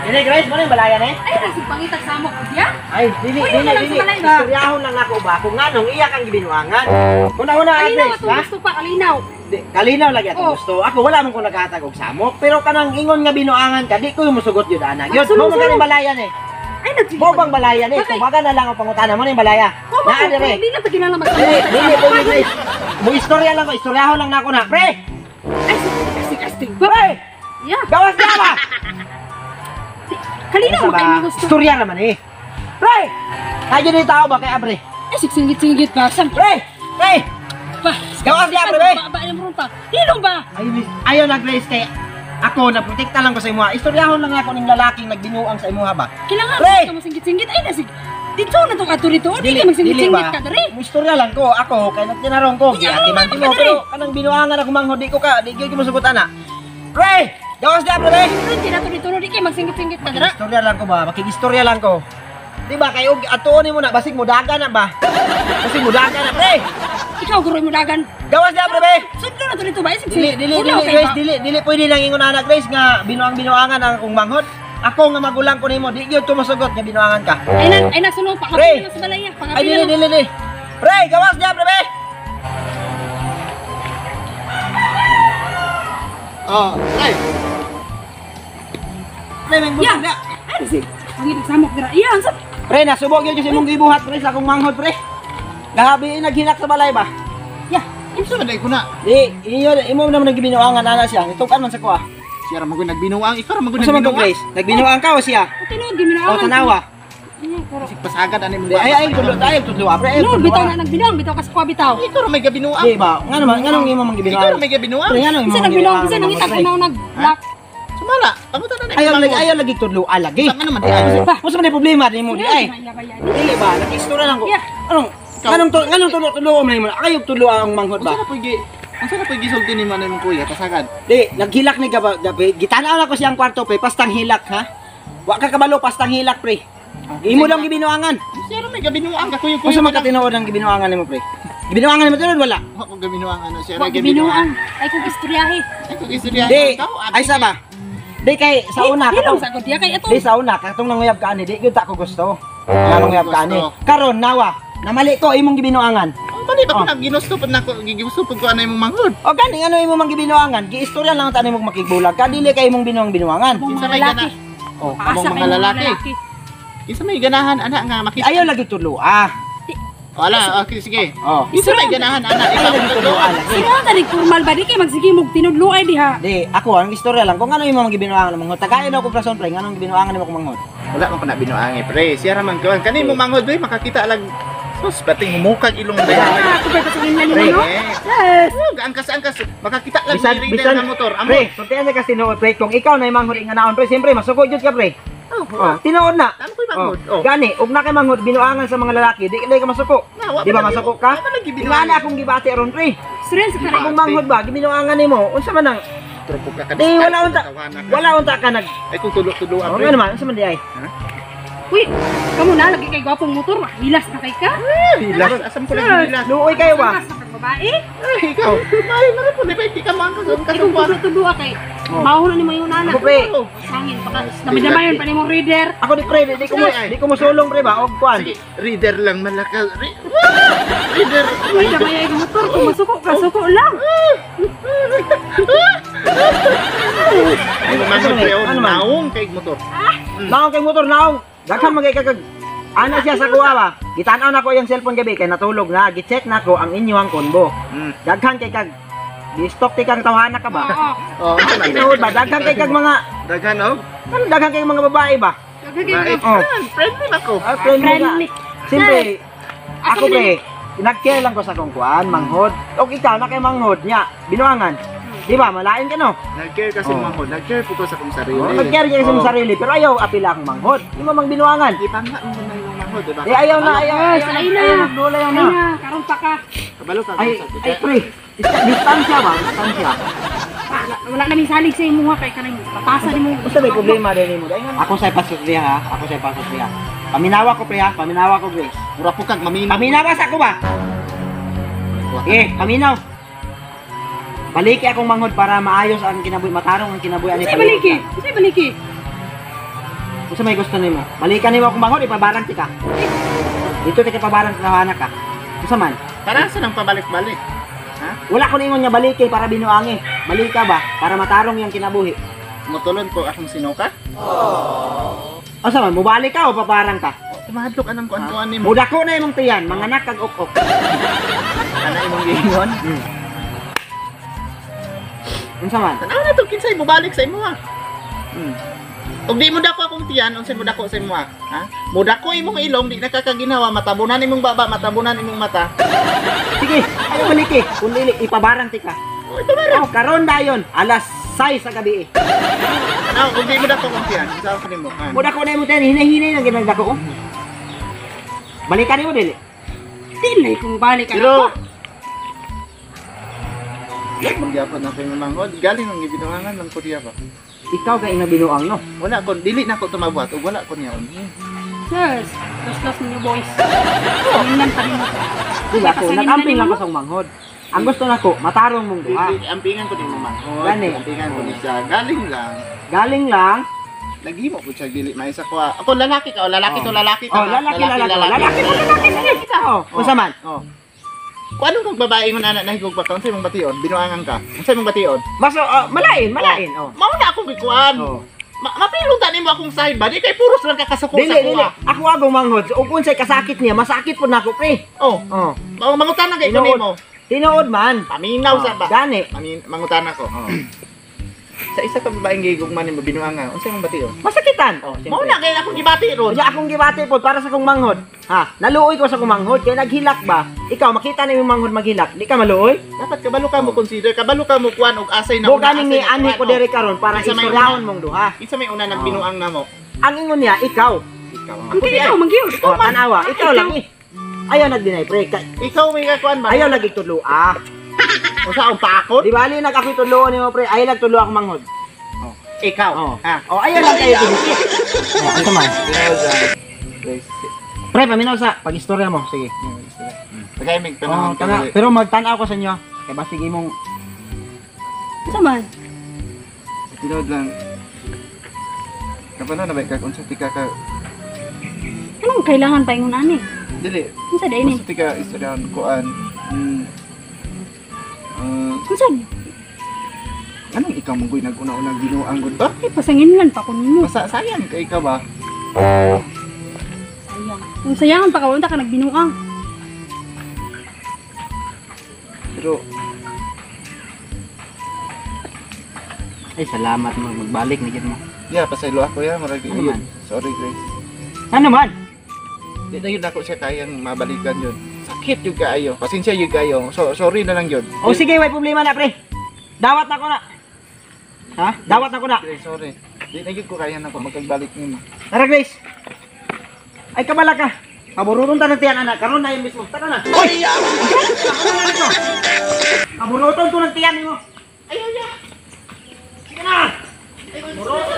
Dili Grace, mo ning balayan eh. Ay, nasi pangitag sa mo ko diya. Ay, dili. Istoryahon lang ako ba kung nganong iya kang gibinuangan. Una-una Kalinaw Grace, atong ha? gusto pa, kalinaw. Kalinaw lagi atong Oh. gusto. Ako wala man ko naghatag og samok, pero kanang ingon nga binuangan ka, di ko yung musugot yun ana. Yun, Sulong, mo man sulong. balayan eh. Ay, nagsige. Mo bang balayan eh? Bakit? Kung baga na lang ang pangutana mo ning balaya. Naa dire. Hindi na tagilan na Dili po ni Grace. Mo istorya lang ko, istoryahon lang nako na. Pre! Ay, astig. Pre! Yeah. Gawas na ba? Kalinaw mo kayo gusto. Istorya naman eh. Pre! Kayo ni tao ba kay Abre? Ay, siksingit-singit ba? Sam. Pre! Pre! Ba. Gawas niya, pre! Ba mo ron pa. Hilong ba? Ayaw na Grace kay ako na protekta lang ko sa imo. Istoryahon lang ako ning lalaking nagbinuang sa imo ba? Kailangan Pre! ka masingit-singit. Ay, nasig. Dito na tong ato rito. Di ka magsingit-singit ka dali. Mo istorya lang ko. Ako kay nagtinarong ko. Di ati man timo pero kanang binuangan ako manghod di ko ka. Di gyud mo sugot ana. Pre! Gawas niya, pre! Hindi na to dito. Di ka magsingit-singit ka dali. Istorya lang ko ba? Makigistorya lang ko. Di ba kay og atuon mo na basig mo dagan na ba? Basig mo dagan na, pre! Ikaw guro mo dagan. Gawas niya, pre! Sudlo na to dito ba? Dili pwede nang ingon ana Grace nga binuangan ang akong manghod. Ako nga magulang ko nimo, di gyud tumusugot nga binuangan ka. Ay nasunod pa Pre! kapila na sa balaya. Ay dili. Pre, gawas niya, pre! Oh, pre! Pre, may Yan. bulag na. Ay, sige. Pangitag samok dira. Iyan sa. Pre, nasubok yun kasi mong gibuhat, pre, sa akong manghod, pre. Gabi naghinak sa balay ba? Ya. Isa man day ko na. Di, imo naman nagbinuangan ana siya. Itukan man sa ko ah. Siya ra magud nagbinuang, ikaw ra magud Unsa man ko, nagbinuang. Grace? Nagbinuang ka o siya? Tinuod ginawa. O tanawa? Sig pasagad ani mo. Di, ay tudlo pre. No, bitaw na nagbinuang, bitaw ka sa kwa bitaw. Ikaw ra may gabinuang. Di ba? Nga naman, nganong imo man Ikaw gibinuang? ra may gabinuang. Pre, nganong imo Kasi man nagbinuang, gibinuang? kasi nangitag Pre? na nag-lock. Sumala. Pamutan na. Ayaw lagi tudlo lagi. Sama naman di ay. Ba? Unsa man ang problema nimo di ay? Dili ba? Nag-istorya lang ko. Yeah. Anong tudlo mo nimo? Ayaw tudlo ang manghod Unsa ba? na pugi? Unsa na pugi sulti ni man imong kuya pasagad? Di, naghilak ni gabi. Gitanaw na ko siyang kwarto pre, pastang hilak ha. Wa ka kabalo pastang hilak pre. Imo lang gibinuangan. Siya ra may gabinuang ka kuya. Unsa man ka tinuod ang gibinuangan nimo pre? Gibinuangan nimo tinuod wala? Wa ko gabinuang ano siya ra Wag gabinuang. binuang. Ay kung istoryahe. Ay kung istorya Di, ikaw. ay sa ba? Di kay sa una Hilong katong sa gudya kay ito. di sa una katong nanguyab ka ani, di gyud ta ko gusto. Nanguyab ka ani. gusto. Karon nawa, namali ko imong gibinuangan. Mali ba ko na ginusto pud nako gigusto pud ko anay imong manghod. O gani ano imong mang gibinuangan? Giistorya lang ta nimo makigbulag. Ka dili kay imong binuang-binuangan. Kinsa Mga may lalaki. gana? Oh, Among mga lalaki. Kinsa may ganahan ana nga makita. ayaw lagi tulo ah. Wala, okay sige. Oh. Kinsa may ganahan ana Ayaw ikaw lagi tulo ah. lagi. Sino ka formal ba di kay magsige mog tinudluay diha. Di, ako ang istorya lang kung ano imong gibinuangan ng manghod. Tagayon ako rason pre, nganong gibinuangan nimo kung manghod. Wala man ko na binuangi pre. Siya ra man kuan. Kani mo manghod doy makakita lang. Sus, pating humukag ilong dayan. Ah, kubay pa sa inyo Pre, no? eh. Yes. Angkas. Makakita lang Bisan sa reader ng motor. Amo. Pre, suntian na kasi tinuod pre, kung ikaw na imong manghod nga naon pre, siyempre masukod jud ka pre. Oh, tinuod na. Ano ko yung manghod? Oh. Gani, ug na kay manghod binuangan sa mga lalaki, di ka masuko. Na, wa Di ba man masuko ka? wa man lagi binuangan. Ingana akong gibati aron pre. Stress ka Kung manghod ba, gibinuangan nimo, unsa man ang Tropok ka di wala unta. Wala unta ka nag. Ay kung tulo-tulo Oh, pre. ano man, unsa man di ay? Uy, kamu na lagi kay gwapong motor, hilas na kay ka. Hilas. Asam ko lang hilas. Luoy kayo ba? Hilas na kag babae. Ay, ikaw. Ay, mara po. Di ka man ka. Ay kung tulo-tulo kay. Mahuna ni mo yung nana. Ako pre, Sangin pa ka. Namidamayon pa ni mong reader. ako di pre, di ko mo sulong pre ba og kuan. Sige, reader lang malakal. Reader. Uy, damay yung motor kung masuko ka, suko lang. Ay, manghod pre. Ano man? Naong kay motor. Naong kay motor naong. Daghan magay kag ana siya sa kuha ba? Gitanaw na ko yung cellphone gabi kay natulog na. Gi-check na ko ang inyong konbo. Daghan kay kag di-stock ti kang tawhana ka ba? Oo. Oh, Tinuod ba? Daghan kay kag mga Daghan oh. ano daghan kay mga babae ba? Bae. Oh. Friendly na ko. Ah, friendly na. Friendly. Siyempre, ako Ako pre, nag-care lang ko sa kong kuan, manghod. O ikaw na kay manghod niya, binuangan. Di ba? Malain ka no? Nag-care kasi Oh. manghod. Nag-care po ko sa kong sarili. Oh, nag-care ka sa sarili, pero ayaw apila akong manghod. Di mo mang binuangan. Ipanga mo na yung manghod, diba? Di ayaw na, ayaw. Yes, ayun na. Nagdula Ay ayaw na. na, karon pa ka. Kabalo ka. Ay, pre, distansya ba? Distansya. Wala namin salig sa imo kay kanang patasa ni mo. Basta may problema din mo. Ako sa pasok niya ha. Ako sa pasok niya. Paminawa ko pre ha. Paminawa ko Grace. Mura po kag mamina. Paminawa sa ako ba? Paminaw. Baliki akong manghod para maayos ang kinabuhi, matarong ang kinabuhi ani. Say baliki. Say baliki. Kung may gusto nimo, balikan nimo akong manghod, ipabarang ti ka. Dito ti pabarang sa anak ka. Kung man, Para sa nang pabalik-balik. Ha? wala ko ningon nga baliki para binuangi. Balika ba para matarong yung kinabuhi. Mutulon ko akong sinuka. O man, mubalik ka o paparang ka? Tumahadlok anang kuan-kuan nimo. Muda ko na imong tiyan, mga anak kag ok-ok. Ana imong giingon. Unsa man? Tanaw na to kinsay mo balik sa imo ha. Ug di mo dako akong tiyan, unsay mo dako sa imo ha? Muda ko imong ilong, di nakakaginawa, matabunan imong baba, matabunan imong mata. Sige, ayo baliki. Kung dili ipabarang ti ka. Oy, tumara. Oh, karon dayon, alas 6 sa gabi. Tanaw, ug di mo dako akong tiyan, isa ko nimo. Muda ko na imong tiyan, hinay-hinay na ginagdako. Balikan nimo dili. Dili kung balik Pero ako. Magyapon na kayo manghod, galing ang gibinuangan ng Korea ba? Ikaw kay ina binuang no. Wala ko, dili na ko tumabuhat, ug wala ko niya. Yes. Los ninyo boys. Tingnan pa rin mo. Di ba ko nagamping lang ko sa manghod. Ang gusto nako matarong mong duha. Ampingan ko din mo manghod. Gani. Ampingan ko din siya. Galing lang. Galing lang. Naghimo ko siya dili maisa ko. Ako lalaki ka, o lalaki to lalaki ka. Oh, lalaki. Lalaki. Oh, unsa man? Oh. Kung anong kang babae mo na nahigog pa ka, unsay mong bation? Binuangan ka. Unsay mong bation? Baso malain. Oh. Mao na akong gikuan. Oh. Mapiluntan nimo akong side ba? Di kay puros lang kakasuko Dili, sa dili. kuha. Ako agong manghod. Ug unsay kasakit niya, masakit pud nako pre. Oh, Oh. mangutan na kay ko Tinuod. nimo. Tinuod man. Paminaw sa ba? Gani. Mangutan ako. Sa isa ka babaeng gigugman nimo binuangan. Unsay mong bation? Masakitan. Oh, mao na kay akong gibati ron. Unya akong gibati pod para sa kong manghod. Ha, naluoy ko sa kong manghod kay naghilak ba? Ikaw makita na yung manghod maghilak, di ka maluoy? Dapat kabalo ka mo consider, kabalo ka mo kuan og asay na Bo ganing ni ani ko diri karon para Isa may istoryahon una. mong duha. Isa may una nagbinuang namo. Ang ingon niya ikaw. Ikaw. Ang tingin ko, mangyod. Oh, tanawa, ikaw lang eh. Ayaw nagdinay pre. Ikaw may kakuan ba? Ayaw nagitulo ah. Usa ang pakot? Di bali nagakitulo ni mo pre. Ayaw nagtulo ako manghod. Ikaw. Oh. Ha. Oh, ayaw lang kayo didikit. Oh, ito man. Pre, paminaw sa pag-istorya mo. Sige. Tagay mig Oh, panahon tanga. Pero magtanaw ko sa inyo. Kaya ba sige mong Sa man. Tinod lang. Kapano na ba ka kung sa tika ka Anong kailangan pa ingon ani? dili. Unsa day ni? Sa tika istoryahan kuan. Anong ikaw mong guy nag-una-unang binuang gud ba? Ay, pasanginlan pa ko nimo. Sayang kay ka ba? Sayang. Kung sayangan pa ka, unta ka nagbinuang. Pero ay salamat mo magbalik ni mo. yeah, pasaylo ako ya, marag Ano yun. man? Sorry, Grace. Ano man? Di na yun ako siya kayang mabalikan yun. Sakit yung kaayo. Pasensya yung kaayo. So, sorry na lang yun. O sige, may problema na pre. Dawat na ko na. Ha? Dawat na ko na. Grace, sorry. Di na yun ko kaya na ako magkagbalik niyo. Tara Grace. Ay kabala ka. Kaburutong tanong tiyan anak. Karoon na yung mismo. Tara na. Oy! Kaburutong to ng tiyan mo. Ayaw niya. Sige na. Kaburutong